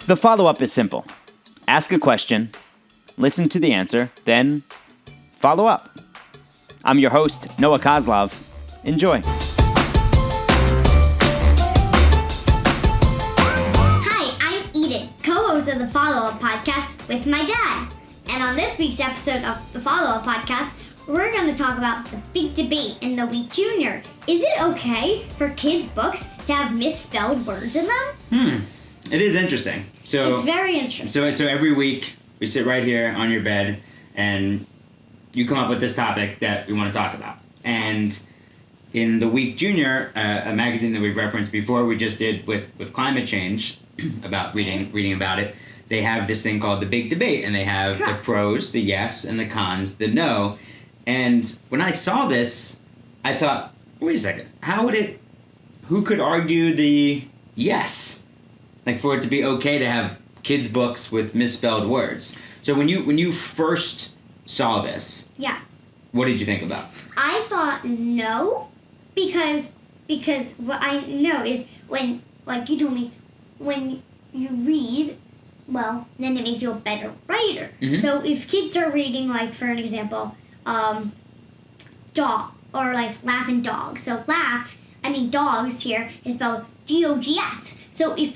The follow-up is simple. Ask a question, listen to the answer, then follow up. I'm your host, Noah Kozlov. Enjoy. Hi, I'm Eden, co-host of the Follow-Up Podcast with my dad. And on this week's episode of the Follow-Up Podcast, we're going to talk about the big debate in the week junior. Is it okay for kids' books to have misspelled words in them? It is interesting. It's very interesting. So every week we sit right here on your bed and you come up with this topic that we want to talk about. And in the Week Junior, a magazine that we've referenced before, we just did with climate change about reading about it. They have this thing called the big debate, and they have the pros, the yes, and the cons, the no. And when I saw this, I thought, wait a second, who could argue the yes? Like for it to be okay to have kids' books with misspelled words. So when you first saw this, what did you think about? I thought no, because what I know is when, like you told me, when you read, well, then it makes you a better writer. Mm-hmm. So if kids are reading, like for an example, dog or like laughing dogs. So dogs here is spelled DOGS. So if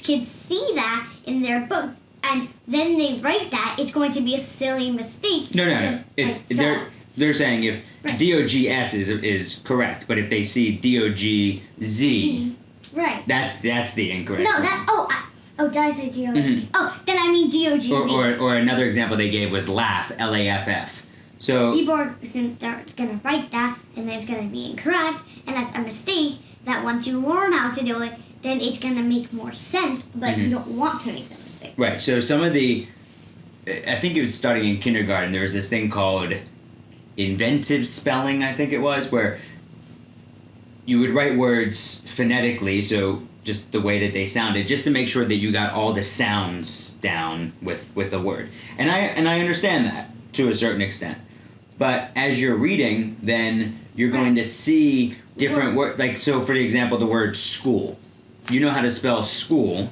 kids see that in their books and then they write that, it's going to be a silly mistake. No. They're saying if DOGS is correct, but if they see DOGZ, right, that's the incorrect. No, did I say DOG? Mm-hmm. Oh, then I mean DOGZ. Or another example they gave was laugh, LAFF. So people are going to write that, and it's going to be incorrect, and that's a mistake that once you learn how to do it, then it's going to make more sense, but you don't want to make the mistake. Right, so some of I think it was starting in kindergarten, there was this thing called inventive spelling, I think it was, where you would write words phonetically, so just the way that they sounded, just to make sure that you got all the sounds down with the word. And I understand that to a certain extent. But as you're reading, then you're going to see different words. Like, so for example, the word school. You know how to spell school,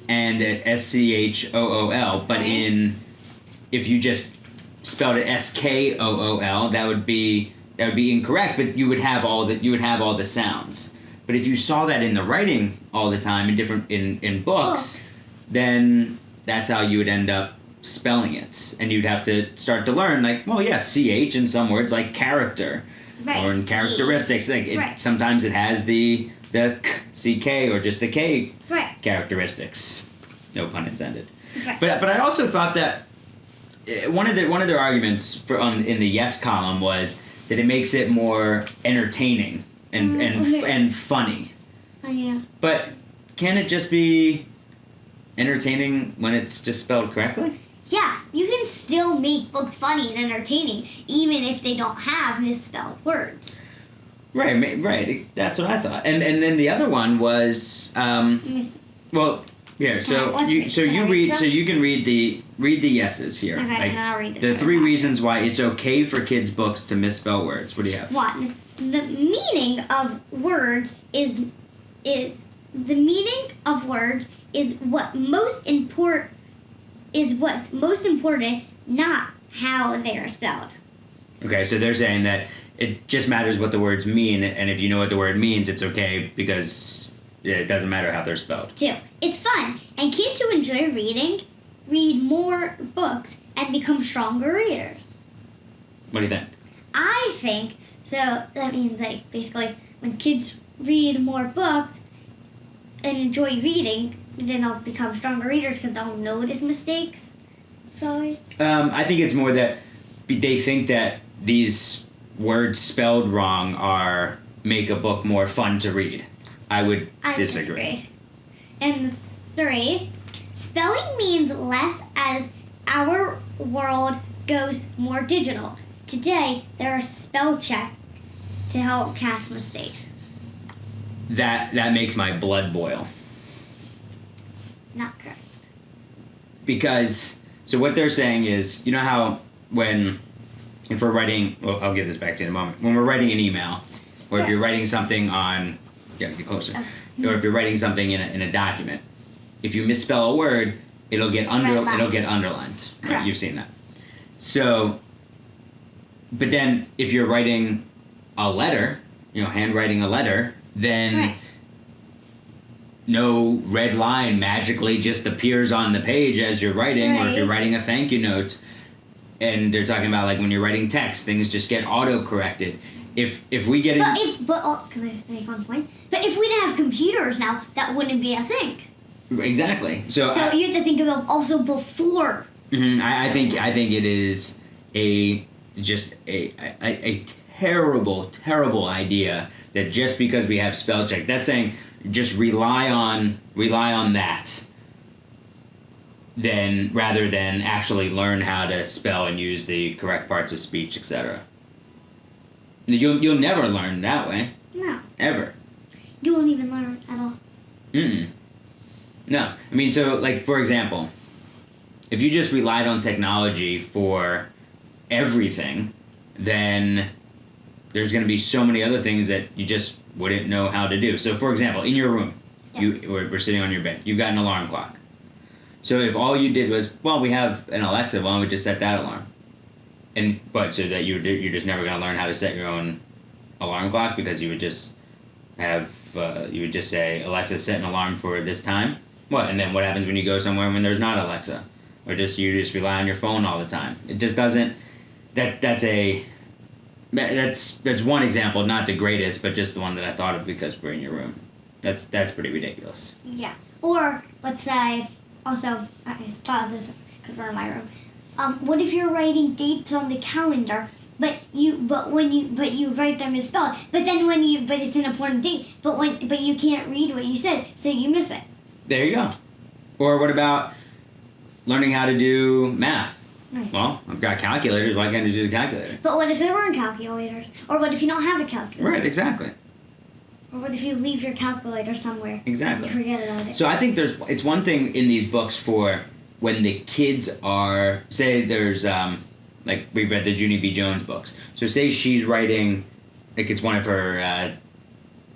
and SCHOOL, but if you just spelled it SKOOL, that would be incorrect, but you would have all the sounds. But if you saw that in the writing all the time in books, then that's how you would end up spelling it, and you'd have to start to learn, like, well, yes, CH in some words, like character, or in characteristics, like sometimes it has the CK or just the K characteristics, no pun intended. But I also thought that one of their arguments in the yes column was that it makes it more entertaining and funny. Oh yeah. But can it just be entertaining when it's just spelled correctly? Yeah, you can still make books funny and entertaining, even if they don't have misspelled words. Right. That's what I thought. And then the other one was, well, here. So you can read the yeses here. Okay, and then I'll read the three reasons why it's okay for kids' books to misspell words. What do you have? 1. The meaning of words is what's most important, not how they are spelled. Okay, so they're saying that it just matters what the words mean, and if you know what the word means, it's okay because it doesn't matter how they're spelled. 2. It's fun, and kids who enjoy reading read more books and become stronger readers. What do you think? I think, so that means, like, basically, when kids read more books and enjoy reading, then they'll become stronger readers because they'll notice mistakes. Probably. I think it's more that they think that these words spelled wrong make a book more fun to read. I would disagree. And 3, spelling means less as our world goes more digital. Today, there are spell checks to help catch mistakes. That makes my blood boil. Not correct. Because, so what they're saying is, you know how if we're writing, well, I'll give this back to you in a moment. When we're writing an email, or if you're writing something on, get closer, or if you're writing something in a document, if you misspell a word, it'll get underlined. Right? Correct. You've seen that. So, but then if you're writing a letter, handwriting a letter, then Right. no red line magically just appears on the page as you're writing, or if you're Right. writing a thank you note, and they're talking about like when you're writing text, things just get auto-corrected. If we get Can I make one point? But if we didn't have computers now, that wouldn't be a thing. exactly. So You have to think about also before. I think it is a terrible idea that just because we have spell check, that's saying just rely on that, then rather than actually learn how to spell and use the correct parts of speech, etc. You'll never learn that way. No. Ever. You won't even learn at all. No. I mean, so, like, for example, if you just relied on technology for everything, then there's going to be so many other things that you just wouldn't know how to do. So, for example, in your room, Yes. we're sitting on your bed. You've got an alarm clock. So if all you did was, well, we have an Alexa, why don't we just set that alarm? But so that you're just never going to learn how to set your own alarm clock, because you would just say, Alexa, set an alarm for this time. What? And then what happens when you go somewhere when there's not Alexa, or you just rely on your phone all the time? It just doesn't. That's one example, not the greatest, but just the one that I thought of because we're in your room. That's pretty ridiculous. Yeah. Or let's say, also, I thought of this because we're in my room. What if you're writing dates on the calendar, but you write them misspelled, but it's an important date, but you can't read what you said, so you miss it. There you go. Or what about learning how to do math? Right. Well, I've got calculators. Why can't I do the calculator? But what if there weren't calculators? Or what if you don't have a calculator? Right. Exactly. Or what if you leave your calculator somewhere? Exactly. You forget about it. So I think it's one thing in these books for when the kids are, say there's, like we've read the Junie B. Jones books. So say she's writing, like it's one of her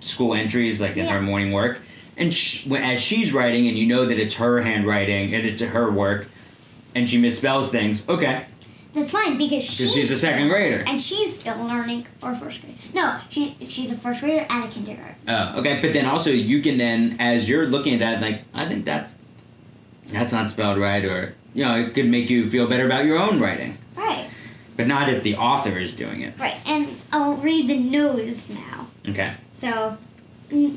school entries, like in her morning work. And as she's writing, and you know that it's her handwriting and it's her work, and she misspells things, okay. That's fine because She's a second grader. And she's still learning, or first grade. No, she's a first grader and a kindergarten. Oh, okay. But then also you can then, as you're looking at that, like, I think that's not spelled right, or, it could make you feel better about your own writing. Right. But not if the author is doing it. Right, and I'll read the no's now. Okay. So, 3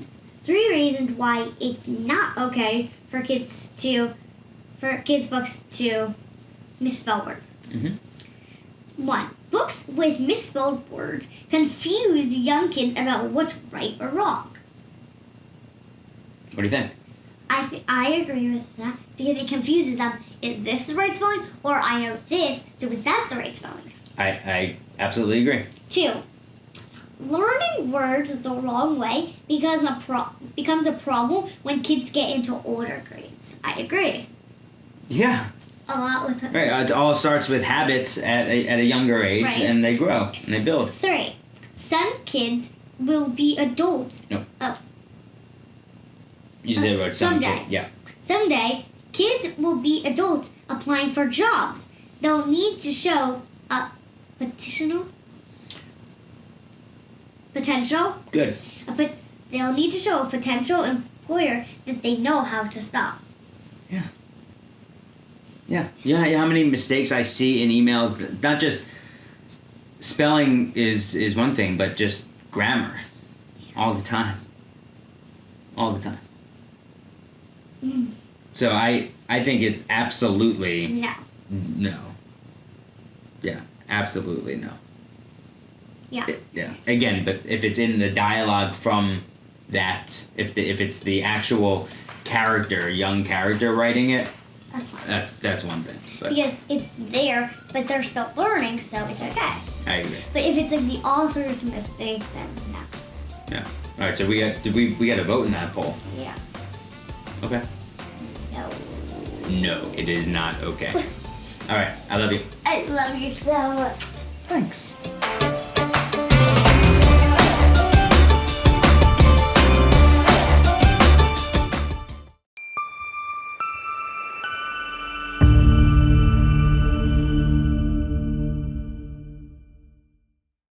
reasons why it's not okay for kids books to misspell words. Mm-hmm. 1. Books with misspelled words confuse young kids about what's right or wrong. What do you think? I agree with that because it confuses them. Is this the right spelling? Or I know this, so is that the right spelling? I absolutely agree. 2. Learning words the wrong way becomes a problem when kids get into older grades. I agree. Yeah. A lot with it. Right. It all starts with habits at a younger age, Right. and they grow and they build. 3. Some kids will be adults. No. Oh. You said about some Someday. kid. Yeah. Someday, kids will be adults applying for jobs. They'll need to show a potential. Good. They'll need to show a potential employer that they know how to spell. Yeah. How many mistakes I see in emails? Not just spelling is one thing, but just grammar, all the time. So I think it absolutely No. Yeah, absolutely no. Yeah. Yeah. Again, but if it's in the dialogue from that, if it's the actual young character writing it, That's fine. that's one thing. But Because it's there, but they're still learning, so it's okay. I agree. But if it's like the author's mistake, then no. Yeah. All right. So we got to vote in that poll. Yeah. Okay. No. No, it is not okay. All right. I love you. I love you so much. Thanks.